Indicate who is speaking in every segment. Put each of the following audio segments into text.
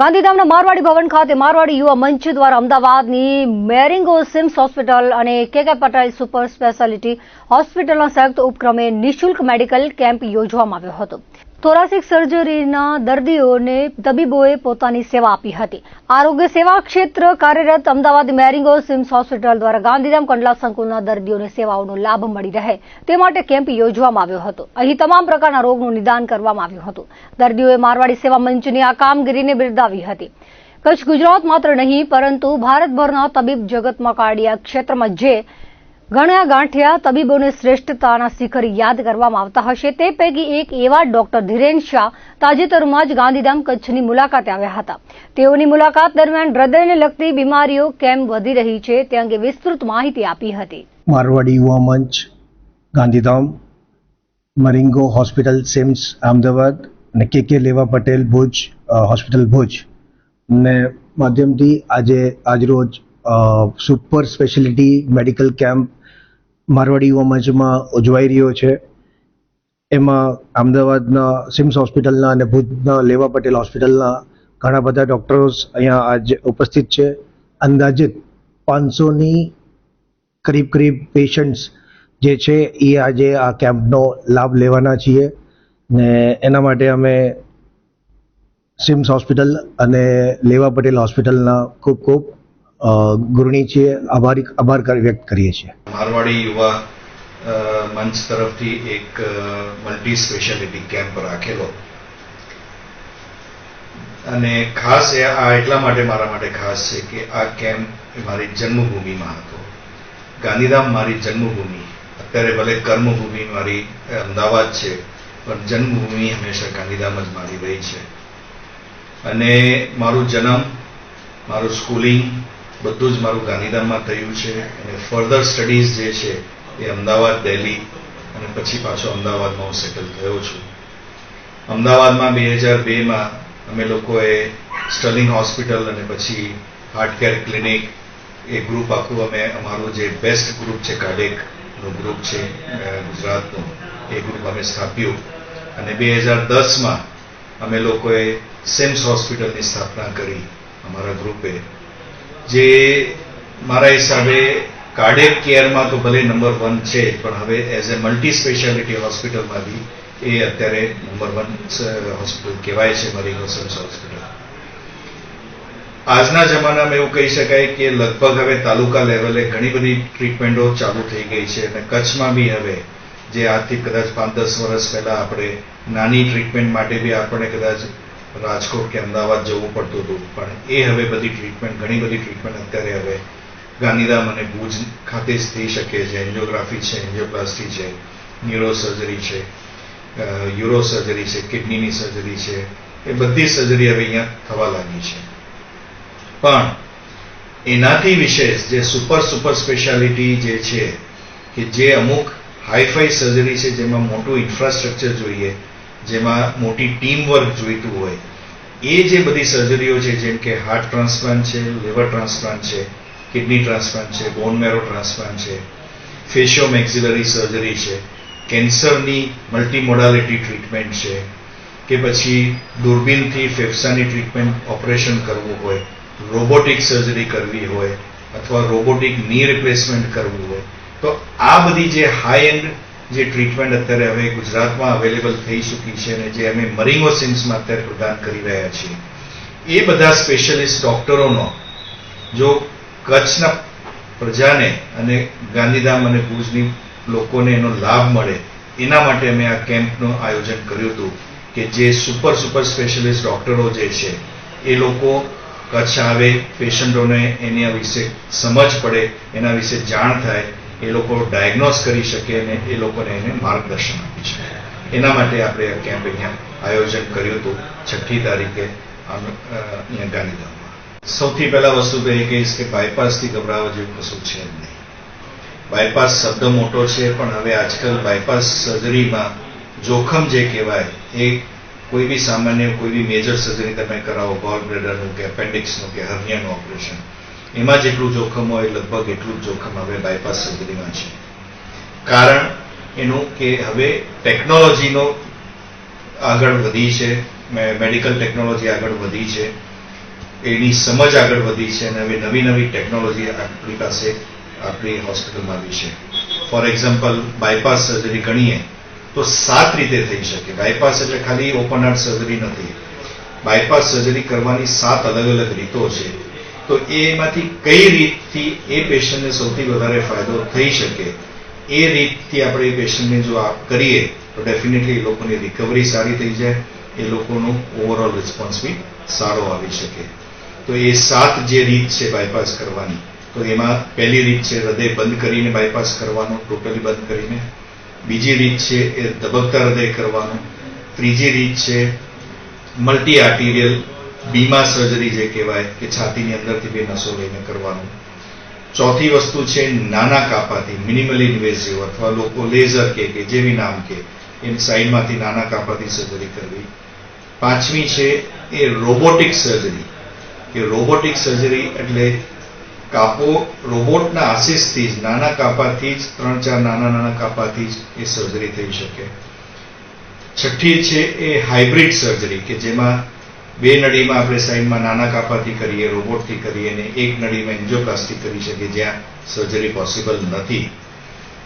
Speaker 1: ગાંધીધામના મારવાડી ભવન ખાતે મારવાડી યુવા મંચ દ્વારા અમદાવાદની મેરિંગો સિમ્સ હોસ્પિટલ અને કે પટેલ સુપર સ્પેશિયાલિટી હોસ્પિટલના સંયુક્ત ઉપક્રમે નિઃશુલ્ક મેડિકલ કેમ્પ યોજવામાં આવ્યો હતો. થોરાસિક સર્જરીના દર્દીઓને તબીબોએ પોતાની સેવા આપી હતી. આરોગ્ય સેવા ક્ષેત્ર કાર્યરત અમદાવાદ મેરિંગો સિમ્સ હોસ્પિટલ દ્વારા ગાંધીધામ કંડલા સંકુલના દર્દીઓને સેવાઓનો લાભ મળી રહે તે માટે કેમ્પ યોજવામાં આવ્યો હતો. અહીં તમામ પ્રકારના રોગનું નિદાન કરવામાં આવ્યું હતું. દર્દીઓએ મારવાડી સેવા મંચની આ કામગીરીને બિરદાવી હતી. કચ્છ ગુજરાત માત્ર નહીં પરંતુ ભારતભરના તબીબ જગતમાં કાર્ડિયા ક્ષેત્રમાં જે ઘણા ગાંઠિયા તબીબોને શ્રેષ્ઠતાના શિખર યાદ કરવામાં આવતા હશે તે પૈકી એક એવા ડોક્ટર ધીરેન શાહ તાજેતરમાં જ ગાંધીધામ કચ્છની મુલાકાતે આવ્યા હતા. તેઓની મુલાકાત દરમિયાન હૃદયને લગતી બીમારીઓ કેમ વધી રહી છે તે અંગે વિસ્તૃત માહિતી આપી હતી.
Speaker 2: મારવાડી યુવા મંચ ગાંધીધામ, મરિંગો હોસ્પિટલ સિમ્સ અમદાવાદ અને કે લેવા પટેલ ભુજ હોસ્પિટલ ભુજ ને માધ્યમથી આજરોજ super speciality medical camp Marwadi Yuva મંચમાં ઉજવાઈ રહ્યો છે. એમાં અમદાવાદના સિમ્સ હોસ્પિટલના અને ભુજના લેવા પટેલ હોસ્પિટલના ઘણા બધા ડૉક્ટર્સ અહીંયા આજ ઉપસ્થિત છે. અંદાજિત 500ની કરીબ પેશન્ટ્સ જે છે એ આજે આ કેમ્પનો લાભ લેવાના છીએ ને એના માટે અમે સિમ્સ હોસ્પિટલ અને લેવા પટેલ હોસ્પિટલના ખૂબ ગુરુણી છીએ, આભાર વ્યક્ત કરીએ છીએ.
Speaker 3: મારવાડી યુવા મંચ તરફથી એક મલ્ટી સ્પેશિયાલિટી કેમ્પ રાખેલો અને ખાસ આ એટલા માટે મારા માટે ખાસ છે કે આ કેમ્પ મારી જન્મભૂમિમાં હતો. ગાંધીધામ મારી જન્મભૂમિ, અત્યારે ભલે કર્મભૂમિ મારી અમદાવાદ છે પણ જન્મભૂમિ હંમેશા ગાંધીધામ જ મારી રહી છે. અને મારું જન્મ, મારું સ્કૂલિંગ બધું જ મારું ગાંધીધામમાં થયું છે અને ફર્ધર સ્ટડીઝ જે છે એ અમદાવાદ, દિલ્હી અને પછી પાછો અમદાવાદમાં હું સેટલ થયો છું. અમદાવાદમાં 2002માં અમે લોકોએ સ્ટર્લિંગ હોસ્પિટલ અને પછી હાર્ટ કેર ક્લિનિક એ ગ્રુપ આખું અમારું જે બેસ્ટ ગ્રુપ છે, કાર્ડિયકનું ગ્રુપ છે ગુજરાતનું, એ ગ્રુપ અમે સ્થાપ્યું અને 2010માં અમે લોકોએ સિમ્સ હોસ્પિટલની સ્થાપના કરી અમારા ગ્રુપે, જે મારા હિસાબે કાર્ડિયક કેરમાં તો ભલે નંબર 1 છે પણ હવે એઝ એ મલ્ટી સ્પેશિયાલિટી હોસ્પિટલમાંથી એ અત્યારે નંબર 1 હોસ્પિટલ કહેવાય છે મરિંગો સિમ્સ હોસ્પિટલ. આજના જમાનામાં એવું કહી શકાય કે લગભગ હવે તાલુકા લેવલે ઘણી બધી ટ્રીટમેન્ટો ચાલુ થઈ ગઈ છે અને કચ્છમાં બી હવે જે આજથી કદાચ 5-10 વર્ષ પહેલા આપણે નાની ટ્રીટમેન્ટ માટે બી આપણે કદાચ રાજકોટ કે અમદાવાદ જવું પડતું હતું પણ એ હવે બધી ટ્રીટમેન્ટ, ઘણી બધી ટ્રીટમેન્ટ અત્યારે હવે ગાંધીધામ અને ભુજ ખાતે જ થઈ શકે છે. એન્જિયોગ્રાફી છે, એન્જિયોપ્લાસ્ટી છે, ન્યુરો સર્જરી છે, યુરો સર્જરી છે, કિડનીની સર્જરી છે, એ બધી સર્જરી હવે અહીંયા થવા લાગી છે. પણ એનાથી વિશેષ જે સુપર સ્પેશિયાલિટી જે છે કે જે અમુક હાઈફાઈ સર્જરી છે જેમાં મોટું ઇન્ફ્રાસ્ટ્રક્ચર જોઈએ, જેમાં મોટી ટીમ વર્ક જોઈતું હોય, એ જે બધી સર્જરીઓ છે જેમ કે હાર્ટ ટ્રાન્સપ્લાન્ટ છે, લીવર ટ્રાન્સપ્લાન્ટ છે, કિડની ટ્રાન્સપ્લાન્ટ છે, બોન મેરો ટ્રાન્સપ્લાન્ટ છે, ફેશિયો મેક્સિલરી સર્જરી છે, કેન્સરની મલ્ટીમોડાલિટી ટ્રીટમેન્ટ છે કે પછી દૂરબીનથી ફેફસાની ટ્રીટમેન્ટ ઓપરેશન કરવું હોય, રોબોટિક સર્જરી કરવી હોય અથવા રોબોટિક ની રિપ્લેસમેન્ટ કરવું હોય, તો આ બધી જે હાઈ એન્ડ જે ટ્રીટમેન્ટ અત્યારે હવે ગુજરાતમાં અવેલેબલ થઈ ચૂકી છે અને જે અમે મરિંગો સિમ્સમાં અત્યારે પ્રદાન કરી રહ્યા છીએ, એ બધા સ્પેશિયલિસ્ટ ડોક્ટરોનો જો કચ્છના પ્રજાને અને ગાંધીધામ અને ભુજની લોકોને એનો લાભ મળે એના માટે અમે આ કેમ્પનું આયોજન કર્યું હતું કે જે સુપર સ્પેશિયલિસ્ટ ડોક્ટરો જે છે એ લોકો કચ્છ આવે, પેશન્ટોને એના વિશે સમજ પડે, એના વિશે જાણ થાય, એ લોકો ડાયગ્નોઝ કરી શકે અને એ લોકોને એને માર્ગદર્શન આપી શકે. એના માટે આપણે આ કેમ્પ અહીંયા આયોજન કર્યું હતું 6મી તારીખે અહીંયા ગાંધીધામમાં. સૌથી પહેલા વસ્તુ તો એ કહીશ કે બાયપાસથી ગભરાવા જેવું કશું છે જ નહીં. બાયપાસ શબ્દ મોટો છે પણ હવે આજકાલ બાયપાસ સર્જરીમાં જોખમ જે કહેવાય એ કોઈ બી સામાન્ય કોઈ બી મેજર સર્જરી તમે કરાવો, ગોલ બ્લેડરનું કે એપેન્ડિક્સનું કે હર્નિયાનું ઓપરેશન, એમાં જેટલું જોખમ હોય લગભગ એટલું જ જોખમ હવે બાયપાસ સર્જરીમાં છે. કારણ એનું કે હવે ટેકનોલોજીનો આગળ વધી છે, મેડિકલ ટેકનોલોજી આગળ વધી છે એની સમજ આગળ વધી છે અને હવે નવી નવી ટેકનોલોજી આપણી પાસે આપણી હોસ્પિટલમાં આવી છે. ફોર એક્ઝામ્પલ, બાયપાસ સર્જરી ગણીએ તો 7 રીતે થઈ શકે. બાયપાસ એટલે ખાલી ઓપન હાર્ટ સર્જરી નથી. બાયપાસ સર્જરી કરવાની 7 અલગ અલગ રીતો છે. તો એમાંથી કઈ રીતથી એ પેશન્ટને સૌથી વધારે ફાયદો થઈ શકે એ રીતથી આપણે એ પેશન્ટને જો કરીએ તો ડેફિનેટલી એ લોકોની રિકવરી સારી થઈ જાય, એ લોકોનું ઓવરઓલ રિસ્પોન્સ બી સારો આવી શકે. તો એ 7 જે રીત છે બાયપાસ કરવાની, તો એમાં પહેલી રીત છે હૃદય બંધ કરીને બાયપાસ કરવાનું, ટોટલી બંધ કરીને. બીજી રીત છે એ ધબકતા હૃદય કરવાનું. ત્રીજી રીત છે મલ્ટી આર્ટિરિયલ બીમા સર્જરી જે કહેવાય કે છાતીની અંદરથી 2 નસો લઈને કરવાનું. ચોથી વસ્તુ છે નાના કાપાથી મિનિમલી ઇન્વેઝિવ અથવા લોકો લેઝર કે જે બી નામ કે એમ સાઈડમાંથી નાના કાપાથી સર્જરી કરવી. પાંચમી છે એ રોબોટિક સર્જરી, કે રોબોટિક સર્જરી એટલે કાપો રોબોટના આશીષથી જ નાના કાપાથી જ 3-4 નાના કાપાથી જ એ સર્જરી થઈ શકે. છઠ્ઠી છે એ હાઇબ્રિડ સર્જરી, કે જેમાં 2 નળીમાં આપણે સાઈડમાં નાના કાપાથી કરીએ, રોબોટથી કરીએ, અને 1 નળીમાં એન્જિયોપ્લાસ્ટી કરી શકીએ જ્યાં સર્જરી પોસિબલ નથી.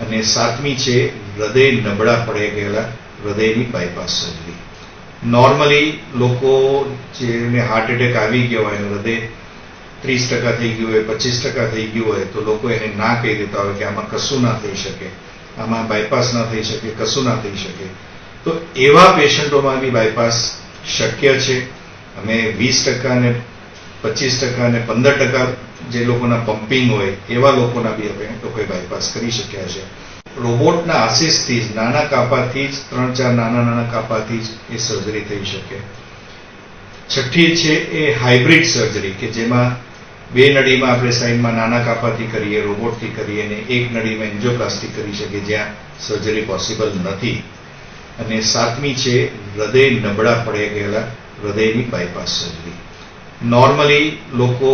Speaker 3: અને 7મી છે હૃદય નબળા પડી ગયેલા હૃદયની બાયપાસ સર્જરી. નોર્મલી લોકો જેને હાર્ટ એટેક આવી ગયો હોય, હૃદય 30% થઈ ગયું હોય, 25% થઈ ગયું હોય, તો લોકો એને ના કહી દેતા હોય કે આમાં કશું ના થઈ શકે, આમાં બાયપાસ ના થઈ શકે, કશું ના થઈ શકે. તો એવા પેશન્ટોમાં બી બાયપાસ શક્ય છે. અમે 20% અને 25% અને 15% જે લોકોના પમ્પિંગ હોય એવા લોકોના બી આપણે લોકોએ બાયપાસ કરી શક્યા છે. રોબોટના આશીષથી જ નાના કાપાથી જ 3-4 નાના કાપાથી જ એ સર્જરી થઈ શકે. છઠ્ઠી છે એ હાઇબ્રિડ સર્જરી, કે જેમાં 2 નળીમાં આપણે સાઈડમાં નાના કાપાથી કરીએ, રોબોટથી કરીએ, અને 1 નળીમાં એન્જિયોપ્લાસ્ટી કરી શકીએ જ્યાં સર્જરી પોસિબલ નથી. અને 7મી છે હૃદય નબળા પડી ગયેલા હૃદયની બાયપાસ સર્જરી. નોર્મલી લોકો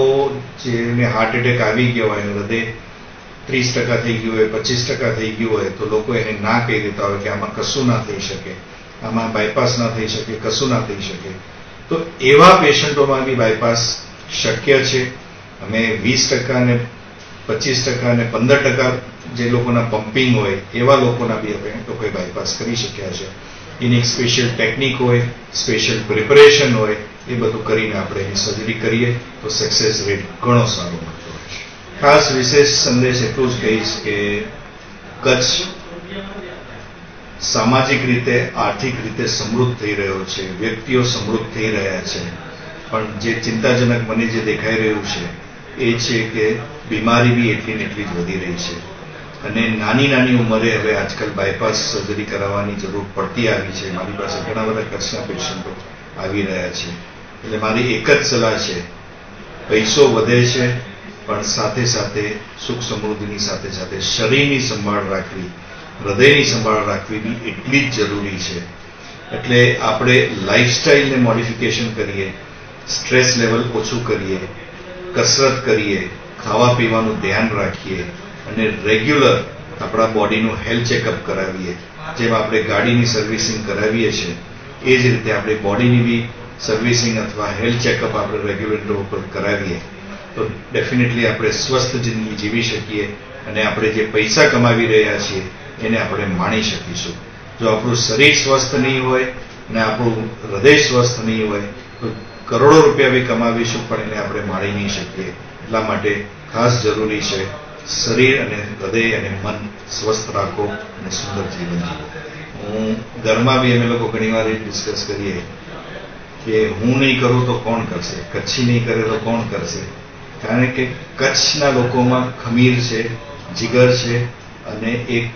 Speaker 3: જેને હાર્ટ એટેક આવી ગયો હોય, હૃદય 30% થઈ ગયું હોય, 25% થઈ ગયું હોય, તો લોકો એને ના કહી દેતા હોય કે આમાં કશું ના થઈ શકે, આમાં બાયપાસ ના થઈ શકે, કશું ના થઈ શકે. તો એવા પેશન્ટોમાં બી બાયપાસ શક્ય છે. અમે 20% અને 25% અને 15% જે લોકોના પમ્પિંગ હોય એવા લોકોના બી આપણે લોકોએ બાયપાસ કરી શક્યા છે. એની એક સ્પેશિયલ ટેકનિક હોય, સ્પેશિયલ પ્રિપરેશન હોય, એ બધું કરીને આપણે એની સર્જરી કરીએ તો સક્સેસ રેટ ઘણો સારો મળતો હોય છે. ખાસ વિશેષ સંદેશ એટલું જ કહીશ કે કચ્છ સામાજિક રીતે, આર્થિક રીતે સમૃદ્ધ થઈ રહ્યો છે, વ્યક્તિઓ સમૃદ્ધ થઈ રહ્યા છે, પણ જે ચિંતાજનક મને જે દેખાઈ રહ્યું છે એ છે કે બીમારી બી એટલી ને એટલી જ વધી રહી છે. અને નાની ઉંમરે હવે આજકાલ બાયપાસ સર્જરી કરાવવાની જરૂર પડતી આવી છે. મારી પાસે ઘણા બધા કચ્છના પેશન્ટો આવી રહ્યા છે. એટલે મારી એક જ સલાહ છે, પૈસો વધે છે પણ સાથે સાથે સુખ સમૃદ્ધિની સાથે સાથે શરીરની સંભાળ રાખવી, હૃદયની સંભાળ રાખવી બી એટલી જ જરૂરી છે. એટલે આપણે લાઈફસ્ટાઈલને મોડિફિકેશન કરીએ, સ્ટ્રેસ લેવલ ઓછું કરીએ, કસરત કરીએ, ખાવા પીવાનું ધ્યાન રાખીએ અને રેગ્યુલર આપણા બોડીનું હેલ્થ ચેકઅપ કરાવીએ. જેમ આપણે ગાડીની સર્વિસિંગ કરાવીએ છીએ એ જ રીતે આપણે બોડીની બી સર્વિસિંગ અથવા હેલ્થ ચેકઅપ આપણે રેગ્યુલેટર ઉપર કરાવીએ તો ડેફિનેટલી આપણે સ્વસ્થ જિંદગી જીવી શકીએ અને આપણે જે પૈસા કમાવી રહ્યા છીએ એને આપણે માણી શકીશું. જો આપણું શરીર સ્વસ્થ નહીં હોય અને આપણું હૃદય સ્વસ્થ નહીં હોય તો કરોડો રૂપિયા બી કમાવીશું પણ એને આપણે માણી નહીં શકીએ. એટલા માટે ખાસ જરૂરી છે શરીર અને હૃદય અને મન સ્વસ્થ રાખો અને સુંદર જીવન જીવો. હું ઘરમાં બી અમે લોકો ઘણી વાર ડિસ્કસ કરીએ કે હું નહીં કરું તો કોણ કરશે, કચ્છી નહીં કરે તો કોણ કરશે. કારણ કે કચ્છના લોકોમાં ખમીર છે, જીગર છે અને એક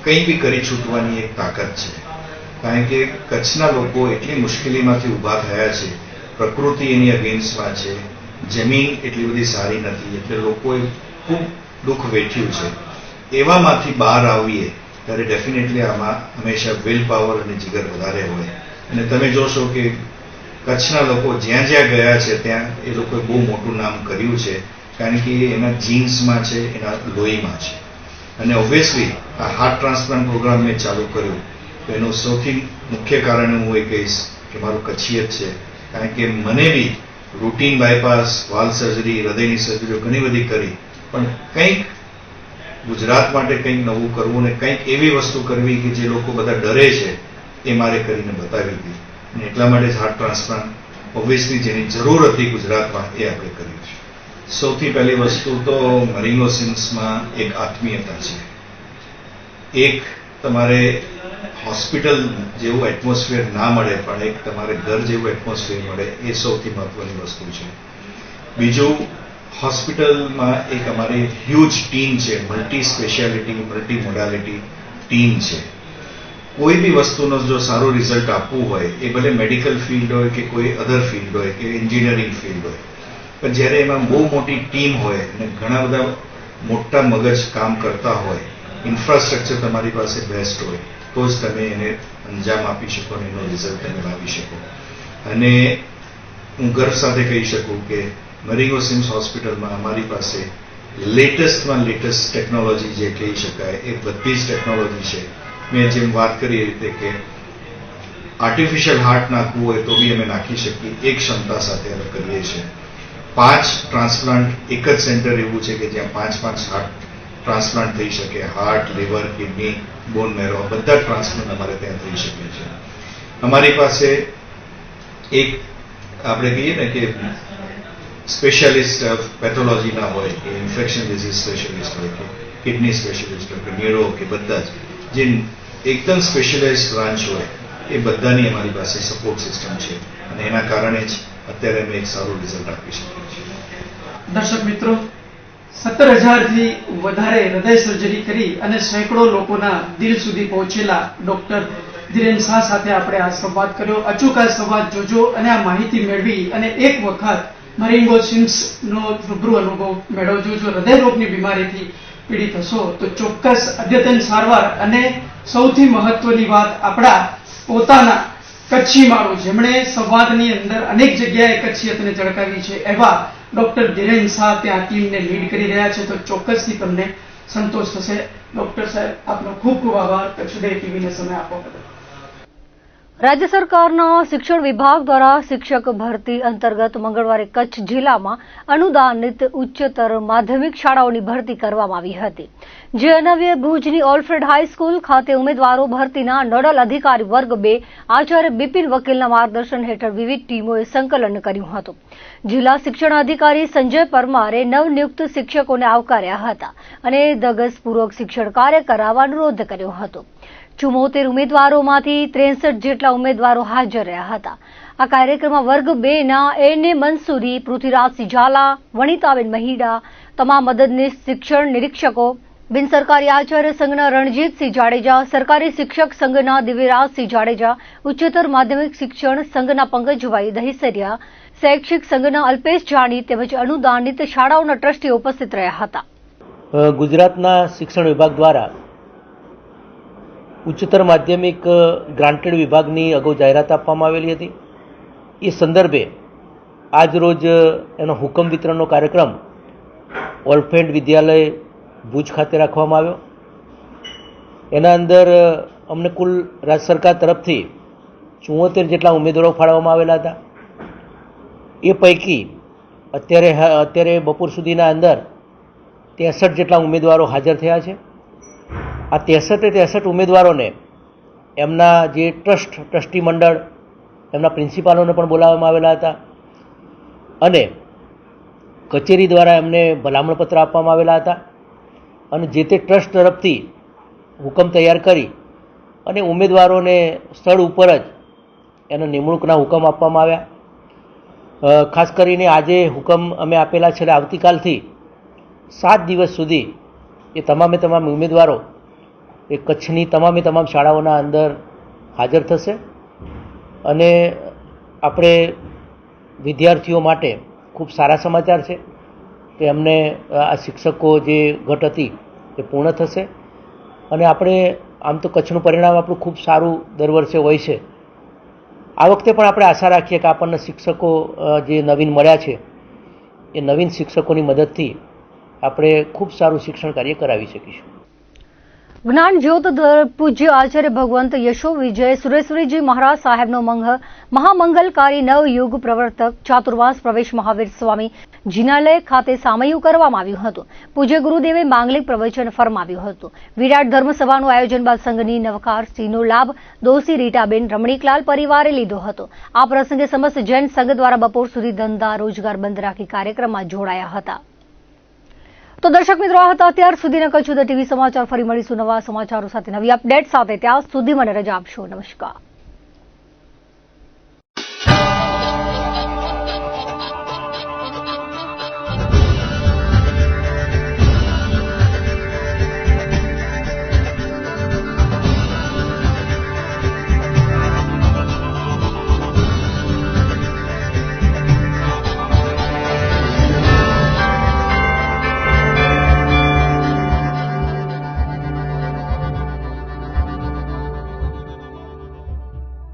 Speaker 3: કંઈ બી કરી છૂટવાની એક તાકાત છે. કારણ કે કચ્છના લોકો એટલી મુશ્કેલીમાંથી ઊભા થયા છે, પ્રકૃતિ એની અગેન્સ્ટમાં છે, જમીન એટલી બધી સારી નથી, એટલે લોકોએ ખૂબ દુઃખ વેઠ્યું છે. એવામાંથી બહાર આવીએ ત્યારે ડેફિનેટલી આમાં હંમેશા વિલ પાવર અને જીગર વધારે હોય. અને તમે જોશો કે કચ્છના લોકો જ્યાં જ્યાં ગયા છે ત્યાં એ લોકોએ બહુ મોટું નામ કર્યું છે, કારણ કે એના જીન્સમાં છે, એના લોહીમાં છે. અને ઓબ્વિયસલી આ હાર્ટ ટ્રાન્સપ્લાન્ટ પ્રોગ્રામ મેં ચાલુ કર્યું તો એનું સૌથી મુખ્ય કારણ હું એ કહીશ કે મારું કચ્છી જ છે. કારણ કે મને બી રૂટીન બાયપાસ, વાલ્વ સર્જરી, હૃદયની સર્જરીઓ ઘણી બધી કરી, પણ કંઈક ગુજરાત માટે કંઈક નવું કરવું ને કંઈક એવી વસ્તુ કરવી કે જે લોકો બધા ડરે છે એ મારે કરીને બતાવી હતી. અને એટલા માટે જ હાર્ટ ટ્રાન્સપ્લાન્ટ ઓબ્વિયસલી જેની જરૂર હતી ગુજરાતમાં એ આપણે કર્યું છે. સૌથી પહેલી વસ્તુ તો મરિંગો સિમ્સમાં એક આત્મીયતા છે. એક તમારે હોસ્પિટલ જેવું એટમોસ્ફિયર ના મળે, પણ એક તમારે ઘર જેવું એટમોસ્ફિયર મળે, એ સૌથી મહત્વની વસ્તુ છે. બીજું, હોસ્પિટલમાં એક અમારી હ્યુજ ટીમ છે, મલ્ટી સ્પેશિયાલિટી, મલ્ટી મોડાલિટી ટીમ છે. કોઈ બી વસ્તુનો જો સારું રિઝલ્ટ આપવું હોય, એ ભલે મેડિકલ ફિલ્ડ હોય કે કોઈ અધર ફિલ્ડ હોય કે એન્જિનિયરિંગ ફિલ્ડ હોય, પણ જ્યારે એમાં બહુ મોટી ટીમ હોય અને ઘણા બધા મોટા મગજ કામ કરતા હોય, ઇન્ફ્રાસ્ટ્રક્ચર તમારી પાસે બેસ્ટ હોય, તો જ તમે એને અંજામ આપી શકો અને એનો રિઝલ્ટ તમે લાવી શકો. અને હું ગર્વ સાથે કહી શકું કે મરિંગો સિમ્સ હોસ્પિટલમાં અમારી પાસે લેટેસ્ટમાં લેટેસ્ટ ટેકનોલોજી જે કહી શકાય એ બધી જ ટેકનોલોજી છે. મેં જેમ વાત કરી એ રીતે કે આર્ટિફિશિયલ હાર્ટ નાખવું હોય તો બી અમે નાખી શકીએ, એ ક્ષમતા સાથે અમે કરીએ છીએ. 5 ટ્રાન્સપ્લાન્ટ એક જ સેન્ટર એવું છે કે જ્યાં 5 હાર્ટ ટ્રાન્સપ્લાન્ટ થઈ શકે. હાર્ટ, લીવર, કિડની, બોન મેરો બધા ટ્રાન્સપ્લાન્ટ અમારે ત્યાં થઈ શકે છે. અમારી પાસે એક આપણે કહીએ ને કે સ્પેશિયાલિસ્ટ પેથોલોજી ના હોય, કે ઇન્ફેક્શન ડિઝીઝ સ્પેશિયાલિસ્ટ હોય, કે કિડની સ્પેશિયાલિસ્ટ હોય, કે ન્યુરો, કે બધા જ જે એકદમ સ્પેશિયલાઇઝ્ડ બ્રાન્ચ હોય, એ બધાની અમારી પાસે સપોર્ટ સિસ્ટમ છે. અને એના કારણે જ અત્યારે અમે એક સારું રિઝલ્ટ આપી શકીએ છીએ.
Speaker 4: દર્શક મિત્રો, 17,000થી વધારે હૃદય સર્જરી કરી અને સેંકડો લોકોના દિલ સુધી પહોંચેલા ડોક્ટર ધીરેન શાહ સાથે આપણે આ સંવાદ કર્યો. અચૂક આ સંવાદ જોજો અને આ માહિતી મેળવી અને એક વખત મરિંગો સિમ્સનો રૂબરૂ અનુભવ મેળવજો. જો હૃદય રોગની બીમારીથી પીડિત હશો તો ચોક્કસ અદ્યતન સારવાર અને સૌથી મહત્વની વાત આપણા પોતાના કચ્છી માળો, જેમણે સંવાદની અંદર અનેક જગ્યાએ કચ્છિયતને ઝળકાવી છે, એવા ડોક્ટર ધીરેન શાહ ત્યાં ટીમને લીડ કરી રહ્યા છે. તો ચોક્કસથી તમને સંતોષ થશે. ડોક્ટર સાહેબ, આપનો ખૂબ ખૂબ આભાર કચ્છ ઉદય ટીવીને સમય આપવા બદલ.
Speaker 1: રાજ્ય સરકારના શિક્ષણ વિભાગ દ્વારા શિક્ષક ભરતી અંતર્ગત મંગળવારે કચ્છ જિલ્લામાં અનુદાનિત ઉચ્ચતર માધ્યમિક શાળાઓની ભરતી કરવામાં આવી હતી. જે અન્વયે ભુજની ઓલ્ફ્રેડ હાઈસ્કૂલ ખાતે ઉમેદવારો ભરતીના નોડલ અધિકારી વર્ગ 2 આચાર્ય બિપિન વકીલના માર્ગદર્શન હેઠળ વિવિધ ટીમોએ સંકલન કર્યું હતું. જિલ્લા શિક્ષણ અધિકારી સંજય પરમારે નવનિયુક્ત શિક્ષકોને આવકાર્યા હતા અને ધગસપૂર્વક શિક્ષણ કાર્ય કરાવવા અનુરોધ કર્યો હતો. 74 ઉમેદવારોમાંથી 63 જેટલા ઉમેદવારો હાજર રહ્યા હતા. આ કાર્યક્રમમાં વર્ગ 2ના એને મંસૂરી, પૃથ્વીરાજસિંહ ઝાલા, વનિતાબેન મહીડા, તમામ મદદનીશ શિક્ષણ નિરીક્ષકો, બિન સરકારી આચાર્ય સંઘના રણજીતસિંહ જાડેજા, સરકારી શિક્ષક સંઘના દિવ્યરાજસિંહ જાડેજા, ઉચ્ચતર માધ્યમિક શિક્ષણ સંઘના પંકજભાઈ દહીસરિયા, શૈક્ષિક સંઘના અલ્પેશ જાની તેમજ અનુદાનિત શાળાઓના ટ્રસ્ટીઓ ઉપસ્થિત રહ્યા હતા.
Speaker 5: ગુજરાતના શિક્ષણ વિભાગ દ્વારા ઉચ્ચતર માધ્યમિક ગ્રાન્ટેડ વિભાગની અગાઉ જાહેરાત આપવામાં આવેલી હતી. એ સંદર્ભે આજરોજ એનો હુકમ વિતરણનો કાર્યક્રમ ઓલ્ફેડ વિદ્યાલય ભુજ ખાતે રાખવામાં આવ્યો. એના અંદર અમને કુલ રાજ્ય સરકાર તરફથી 74 જેટલા ઉમેદવારો ફાળવવામાં આવેલા હતા. એ પૈકી અત્યારે બપોર સુધીના અંદર 63 જેટલા ઉમેદવારો હાજર થયા છે. આ 63 ઉમેદવારોને એમના જે ટ્રસ્ટી મંડળ, એમના પ્રિન્સિપાલોને પણ બોલાવવામાં આવેલા હતા અને કચેરી દ્વારા એમને ભલામણપત્ર આપવામાં આવેલા હતા અને જે તે ટ્રસ્ટ તરફથી હુકમ તૈયાર કરી અને ઉમેદવારોને સ્થળ ઉપર જ એના નિમણૂકના હુકમ આપવામાં આવ્યા. ખાસ કરીને આજે હુકમ અમે આપેલા છે. આવતીકાલથી 7 દિવસ સુધી એ તમામે તમામ ઉમેદવારો એ કચ્છની તમામે તમામ શાળાઓના અંદર હાજર થશે અને આપણે વિદ્યાર્થીઓ માટે ખૂબ સારા સમાચાર છે કે એમને આ શિક્ષકો જે ઘટ હતી એ પૂર્ણ થશે અને આપણે આમ તો કચ્છનું પરિણામ આપણું ખૂબ સારું દર વર્ષે હોય છે. આ વખતે પણ આપણે આશા રાખીએ કે આપણને શિક્ષકો જે નવીન મળ્યા છે એ નવીન શિક્ષકોની મદદથી આપણે ખૂબ સારું શિક્ષણ કાર્ય કરાવી શકીશું.
Speaker 1: જ્ઞાન જ્યોત પૂજ્ય આચાર્ય ભગવંત યશો વિજય સુરેશ્વરીજી મહારાજ સાહેબનો મહામંગલકારી નવયુગ પ્રવર્તક ચાતુર્માસ પ્રવેશ મહાવીર સ્વામી જિનાલય ખાતે સામયું કરવામાં આવ્યું હતું. પૂજ્ય ગુરુદેવે માંગલિક પ્રવચન ફરમાવ્યું હતું. વિરાટ ધર્મસભાનું આયોજન બાદ સંઘની નવકારસીનો લાભ દોશી રીટાબેન રમણીકલાલ પરિવારે લીધો હતો. આ પ્રસંગે સમસ્ત જૈન સંઘ દ્વારા બપોર સુધી ધંધા રોજગાર બંધ રાખી કાર્યક્રમમાં જોડાયા હતા. તો દર્શક મિત્રો, આ હતા અત્યાર સુધીના કચ્છ ટીવી સમાચાર. ફરી મળીશું નવા સમાચારો સાથે, નવી અપડેટ સાથે. ત્યાં સુધી મને રજા આપશો. નમસ્કાર.